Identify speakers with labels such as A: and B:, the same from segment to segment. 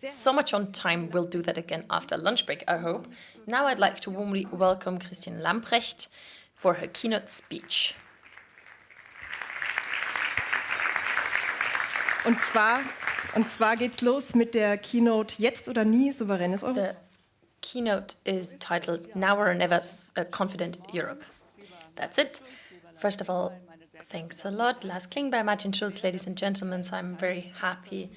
A: so much on time. We'll do that again after lunch break, I hope. Now I'd like to warmly welcome Christine Lambrecht for her keynote speech.
B: Und zwar geht's los mit der Keynote Jetzt oder nie, souveränes Europa.
A: The keynote is titled Now or Never, a Confident Europe. That's it. First of all, thanks a lot. Lars Klingberg, Martin Schulz, ladies and gentlemen. So I'm very happy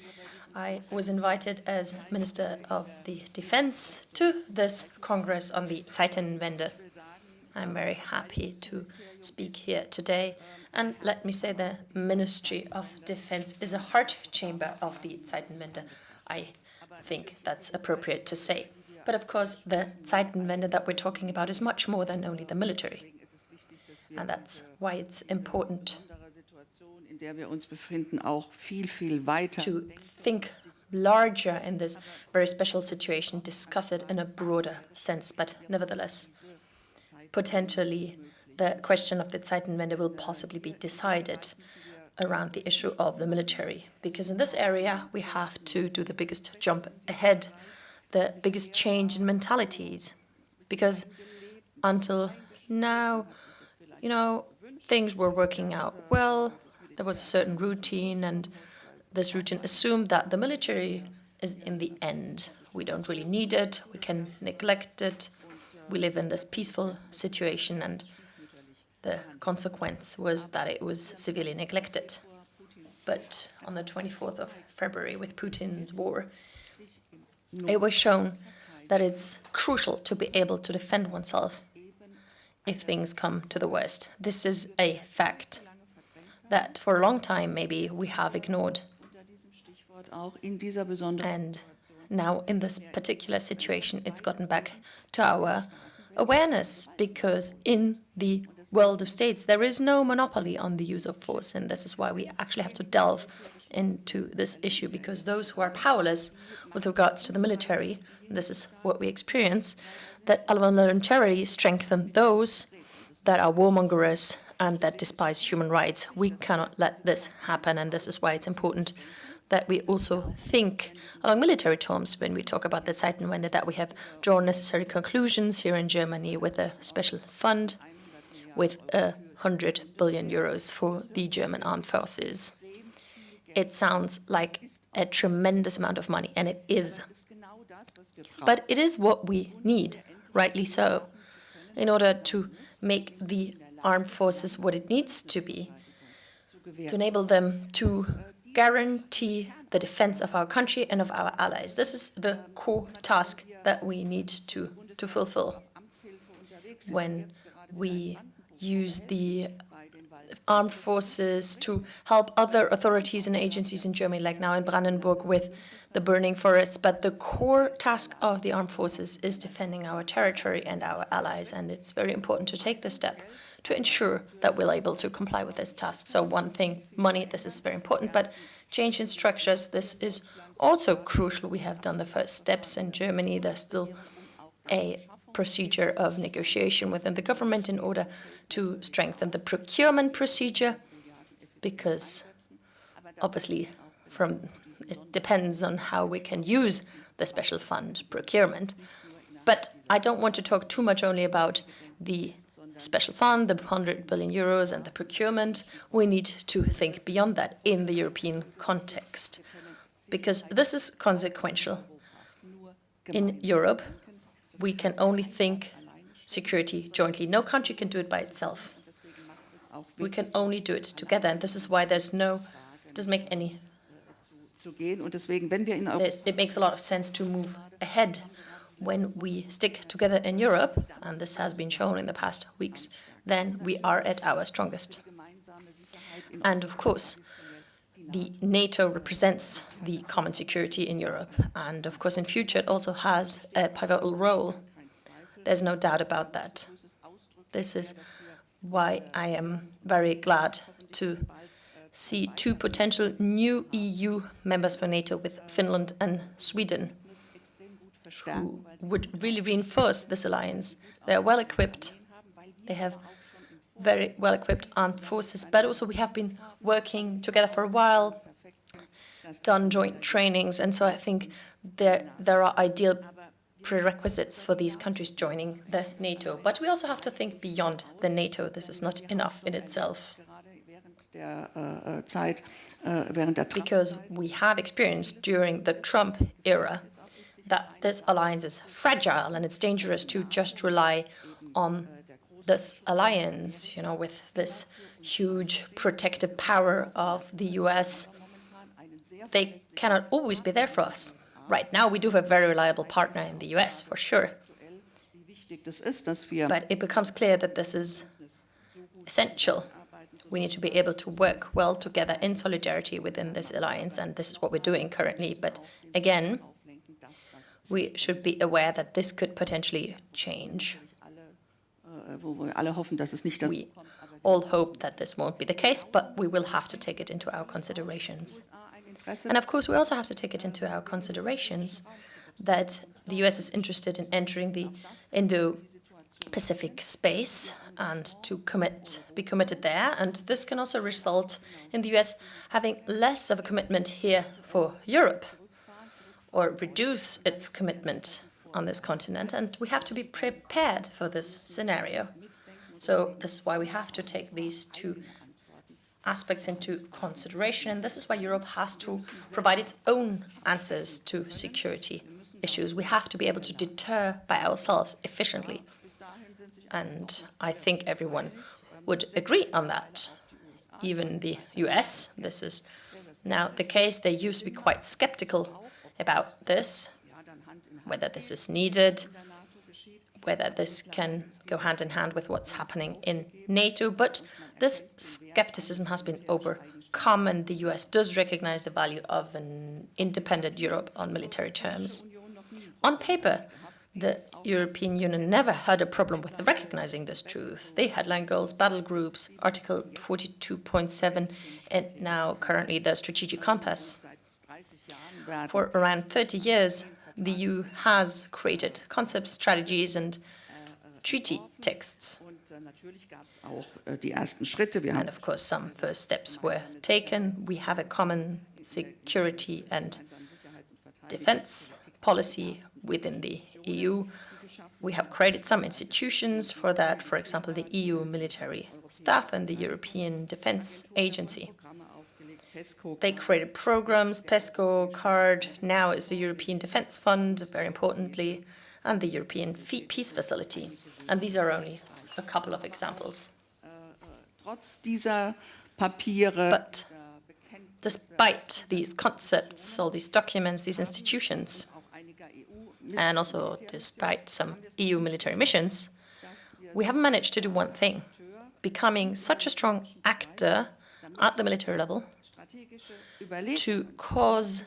A: I was invited as Minister of the Defense to this Congress on the Zeitenwende. I'm very happy to speak here today. And let me say the Ministry of Defense is a heart chamber of the Zeitenwende. I think that's appropriate to say. But of course, the Zeitenwende that we're talking about is much more than only the military. And that's why it's important to think larger in this very special situation, discuss it in a broader sense. But nevertheless, potentially, the question of the Zeitenwende will possibly be decided around the issue of the military. Because in this area, we have to do the biggest jump ahead, the biggest change in mentalities. Because until now, things were working out well. There was a certain routine, and this routine assumed that the military is in the end. We don't really need it. We can neglect it. We live in this peaceful situation, and the consequence was that it was severely neglected. But on the 24th of February, with Putin's war, it was shown that it's crucial to be able to defend oneself if things come to the worst. This is a fact that for a long time maybe we have ignored. And now in this particular situation, it's gotten back to our awareness, because in the world of states, there is no monopoly on the use of force. And this is why we actually have to delve into this issue, because those who are powerless with regards to the military, and this is what we experience, that voluntarily strengthen those that are warmongers and that despise human rights. We cannot let this happen, and this is why it's important that we also think along military terms when we talk about the Zeitenwende, that we have drawn necessary conclusions here in Germany with a special fund with 100 billion euros for the German armed forces. It sounds like a tremendous amount of money, and it is. But it is what we need, rightly so, in order to make the armed forces what it needs to be, to enable them to guarantee the defense of our country and of our allies. This is the core task that we need to fulfill when we use the armed forces to help other authorities and agencies in Germany, like now in Brandenburg with the burning forests. But the core task of the armed forces is defending our territory and our allies, and it's very important to take this step to ensure that we're able to comply with this task. So one thing, money, this is very important, but change in structures, this is also crucial. We have done the first steps in Germany. There's still a procedure of negotiation within the government in order to strengthen the procurement procedure, because obviously it depends on how we can use the special fund procurement. But I don't want to talk too much only about the special fund, the 100 billion euros and the procurement. We need to think beyond that in the European context, because this is consequential. In Europe, we can only think security jointly. No country can do it by itself. We can only do it together, and this is why it doesn't make any. It makes a lot of sense to move ahead when we stick together in Europe, and this has been shown in the past weeks. Then we are at our strongest. And of course, the NATO represents the common security in Europe, and of course in future it also has a pivotal role. There's no doubt about that. This is why I am very glad to see two potential new EU members for NATO with Finland and Sweden, who would really reinforce this alliance. They are well equipped. They have very well equipped armed forces, but also we have been working together for a while done joint trainings, and so I think there are ideal prerequisites for these countries joining the NATO. But we also have to think beyond the NATO. This is not enough in itself. Because we have experienced during the Trump era that this alliance is fragile and it's dangerous to just rely on this alliance, with this huge protective power of the US. They cannot always be there for us. Right now, we do have a very reliable partner in the US, for sure. But it becomes clear that this is essential. We need to be able to work well together in solidarity within this alliance, and this is what we're doing currently. But again, we should be aware that this could potentially change. We all hope that this won't be the case, but we will have to take it into our considerations. And of course, we also have to take it into our considerations that the US is interested in entering the Indo-Pacific space and to be committed there. And this can also result in the US having less of a commitment here for Europe or reduce its commitment on this continent. And we have to be prepared for this scenario. So this is why we have to take these two aspects into consideration. And this is why Europe has to provide its own answers to security issues. We have to be able to deter by ourselves efficiently. And I think everyone would agree on that. Even the US, this is now the case. They used to be quite skeptical about this, whether this is needed, whether this can go hand in hand with what's happening in NATO. But this skepticism has been overcome, and the US does recognize the value of an independent Europe on military terms. On paper, the European Union never had a problem with recognizing this truth. They had line goals, battle groups, Article 42.7, and now currently the strategic compass. For around 30 years, the EU has created concepts, strategies, and treaty texts. And of course, some first steps were taken. We have a common security and defense policy within the EU. We have created some institutions for that, for example, the EU military staff and the European Defense Agency. They created programs, PESCO, CARD, now is the European Defense Fund, very importantly, and the European Peace Facility. And these are only a couple of examples. But despite these concepts, all these documents, these institutions, and also despite some EU military missions, we haven't managed to do one thing: becoming such a strong actor at the military level to cause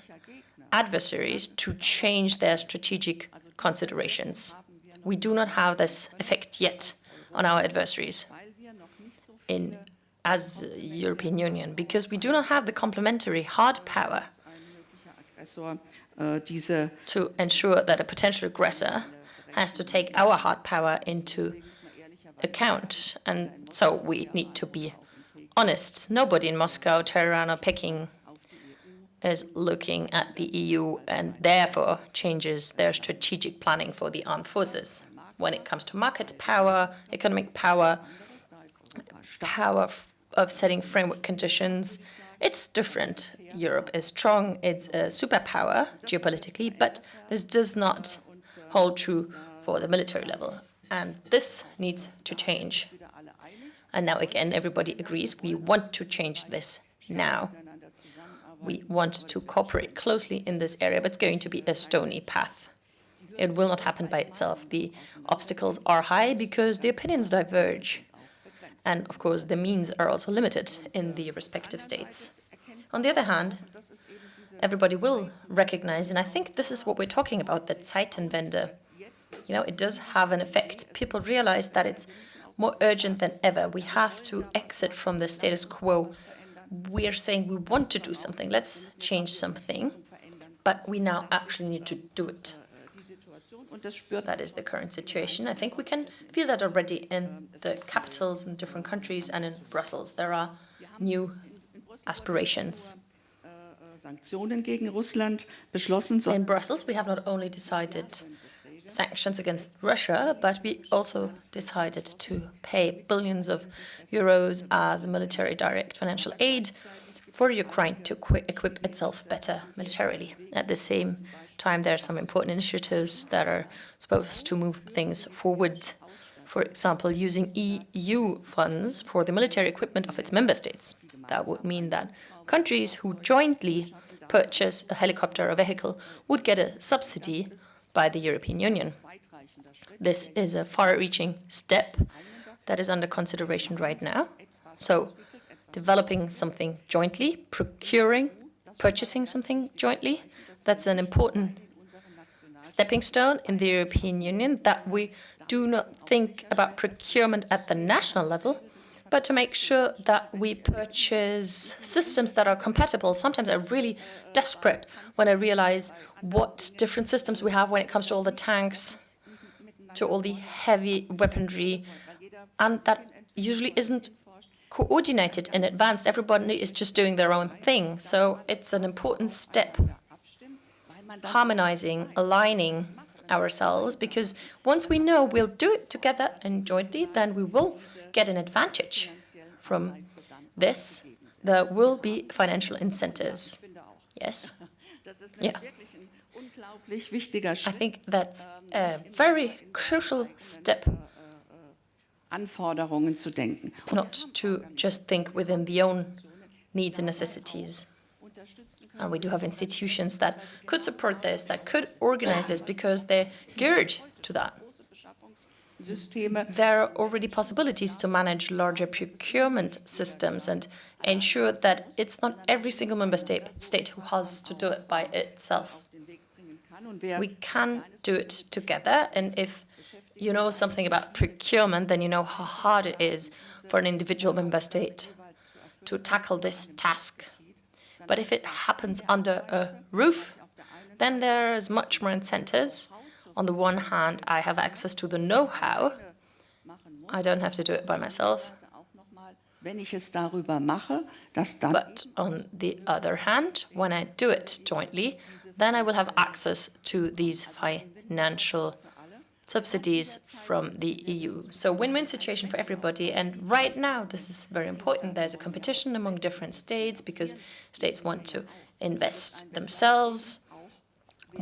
A: adversaries to change their strategic considerations. We do not have this effect yet on our adversaries as European Union, because we do not have the complementary hard power to ensure that a potential aggressor has to take our hard power into account. And so we need to be honest. Nobody in Moscow, Tehran, or Peking is looking at the EU and therefore changes their strategic planning for the armed forces. When it comes to market power, economic power, power of setting framework conditions, it's different. Europe is strong, it's a superpower geopolitically, but this does not hold true for the military level. And this needs to change. And now again, everybody agrees we want to change this now. We want to cooperate closely in this area, but it's going to be a stony path. It will not happen by itself. The obstacles are high because the opinions diverge. And of course, the means are also limited in the respective states. On the other hand, everybody will recognize, and I think this is what we're talking about, the Zeitenwende. It does have an effect. People realize that it's more urgent than ever. We have to exit from the status quo. We are saying we want to do something. Let's change something. But we now actually need to do it. That is the current situation. I think we can feel that already in the capitals in different countries and in Brussels. There are new aspirations. In Brussels, we have not only decided sanctions against Russia, but we also decided to pay billions of euros as military direct financial aid for Ukraine to equip itself better militarily. At the same time, there are some important initiatives that are supposed to move things forward. For example, using EU funds for the military equipment of its member states. That would mean that countries who jointly purchase a helicopter or vehicle would get a subsidy by the European Union. This is a far-reaching step that is under consideration right now. So, developing something jointly, purchasing something jointly, that's an important stepping stone in the European Union, that we do not think about procurement at the national level, but to make sure that we purchase systems that are compatible. Sometimes I'm really desperate when I realize what different systems we have when it comes to all the tanks, to all the heavy weaponry, and that usually isn't coordinated in advance. Everybody is just doing their own thing. So it's an important step, harmonizing, aligning ourselves, because once we know we'll do it together and jointly, then we will get an advantage from this. There will be financial incentives. Yes. Yeah. I think that's a very crucial step. Not to just think within the own needs and necessities. And we do have institutions that could support this, that could organize this, because they're geared to that. There are already possibilities to manage larger procurement systems and ensure that it's not every single member state who has to do it by itself. We can do it together, and if you know something about procurement, then you know how hard it is for an individual member state to tackle this task. But if it happens under a roof, then there's much more incentives. On the one hand, I have access to the know-how. I don't have to do it by myself. But on the other hand, when I do it jointly, then I will have access to these financial subsidies from the EU. So win-win situation for everybody. And right now, this is very important. There's a competition among different states because states want to invest themselves.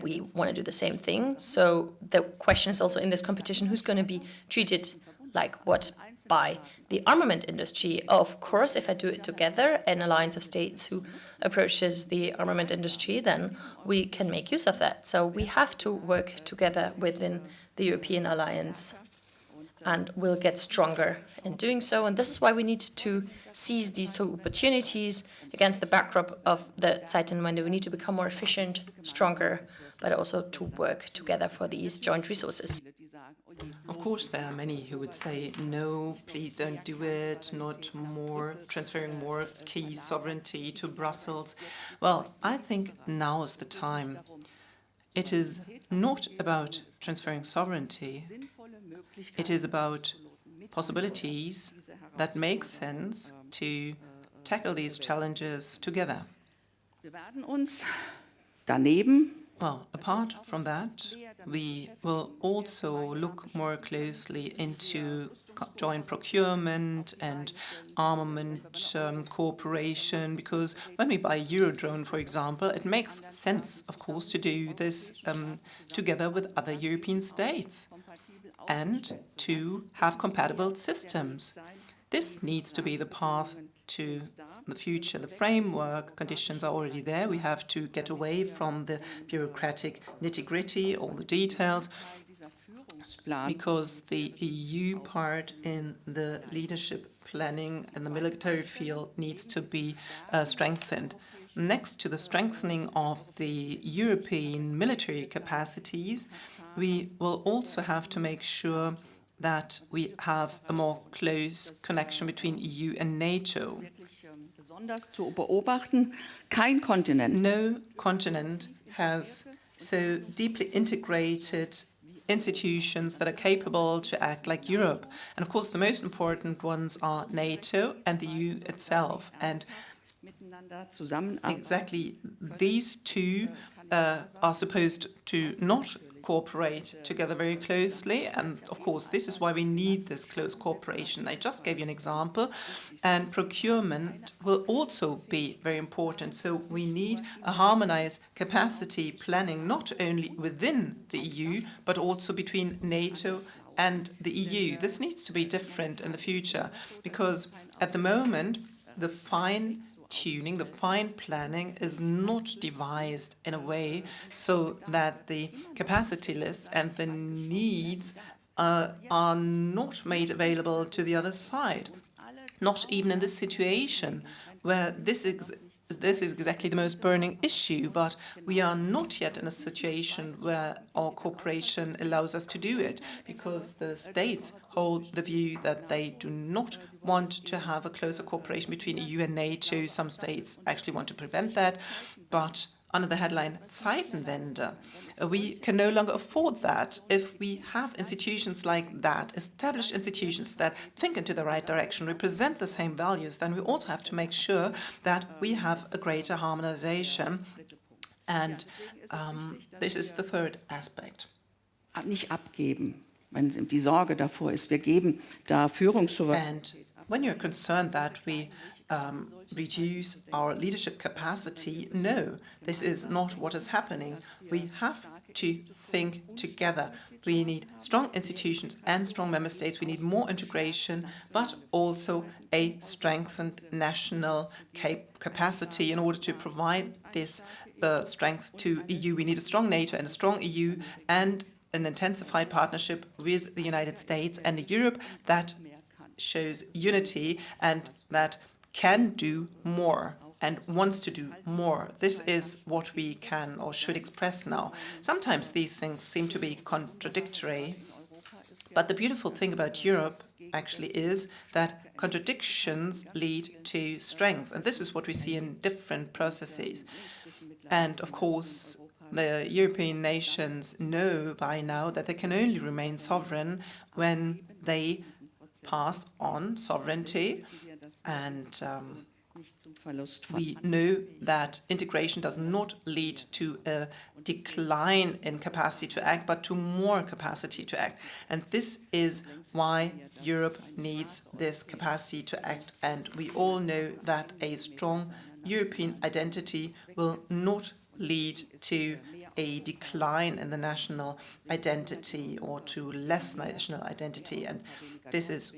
A: We want to do the same thing. So the question is also in this competition, who's going to be treated like what by the armament industry? Of course, if I do it together, an alliance of states who approaches the armament industry, then we can make use of that. So we have to work together within the European alliance, and we'll get stronger in doing so. And this is why we need to seize these two opportunities against the backdrop of the Zeitenwende. We need to become more efficient, stronger, but also to work together for these joint resources.
C: Of course, there are many who would say, no, please don't do it, not more, transferring more key sovereignty to Brussels. Well, I think now is the time. It is not about transferring sovereignty. It is about possibilities that make sense to tackle these challenges together. Well, apart from that, we will also look more closely into joint procurement and armament cooperation, because when we buy Eurodrone, for example, it makes sense, of course, to do this together with other European states and to have compatible systems. This needs to be the path to the future. The framework conditions are already there. We have to get away from the bureaucratic nitty-gritty, all the details, because the EU part in the leadership planning in the military field needs to be strengthened. Next to the strengthening of the European military capacities, we will also have to make sure that we have a more close connection between EU and NATO. No continent has so deeply integrated institutions that are capable to act like Europe. And of course, the most important ones are NATO and the EU itself. And Exactly, these two are supposed to not cooperate together very closely, and of course this is why we need this close cooperation. I just gave you an example, and procurement will also be very important. So we need a harmonized capacity planning not only within the EU but also between NATO and the EU. This needs to be different in the future, because at the moment the fine-tuning, the fine planning is not devised in a way so that the capacity lists and the needs are not made available to the other side. Not even in this situation where this is exactly the most burning issue, but we are not yet in a situation where our cooperation allows us to do it, because the states hold the view that they do not want to have a closer cooperation between EU and NATO. Some states actually want to prevent that, but under the headline Zeitenwende, we can no longer afford that. If we have institutions like that, established institutions that think into the right direction, represent the same values, then we also have to make sure that we have a greater harmonization. And this is the third aspect.
D: Nicht abgeben, wenn die Sorge davor ist, wir geben da Führungssouveränität.
C: And when you're concerned that we reduce our leadership capacity, no, this is not what is happening. We have to think together. We need strong institutions and strong member states. We need more integration, but also a strengthened national capacity in order to provide this strength to EU. We need a strong NATO and a strong EU and an intensified partnership with the United States, and a Europe that shows unity and that can do more and wants to do more. This is what we can or should express now. Sometimes these things seem to be contradictory, but the beautiful thing about Europe actually is that contradictions lead to strength, and this is what we see in different processes. And of course, the European nations know by now that they can only remain sovereign when they pass on sovereignty, and we know that integration does not lead to a decline in capacity to act, but to more capacity to act. And this is why Europe needs this capacity to act. And we all know that a strong European identity will not lead to a decline in the national identity or to less national identity. And this is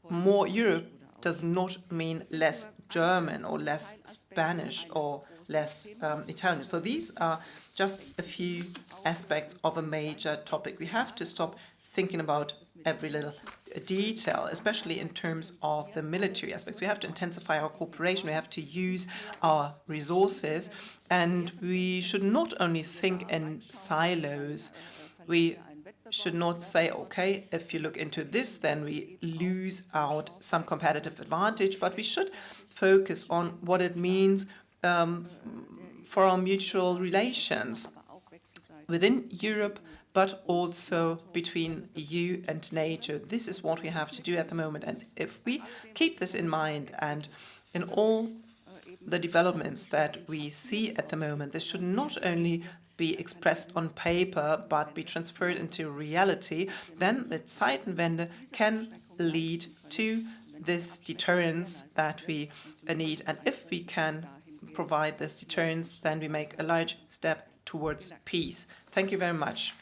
C: more Europe does not mean less German or less Spanish or less Italian. So these are just a few aspects of a major topic. We have to stop thinking about every little detail, especially in terms of the military aspects. We have to intensify our cooperation. We have to use our resources, and we should not only think in silos. We should not say, okay, if you look into this, then we lose out some competitive advantage, but we should focus on what it means for our mutual relations within Europe, but also between EU and NATO. This is what we have to do at the moment. And if we keep this in mind, and in all the developments that we see at the moment, this should not only be expressed on paper, but be transferred into reality, then the Zeitenwende can lead to this deterrence that we need. And if we can provide this deterrence, then we make a large step towards peace. Thank you very much.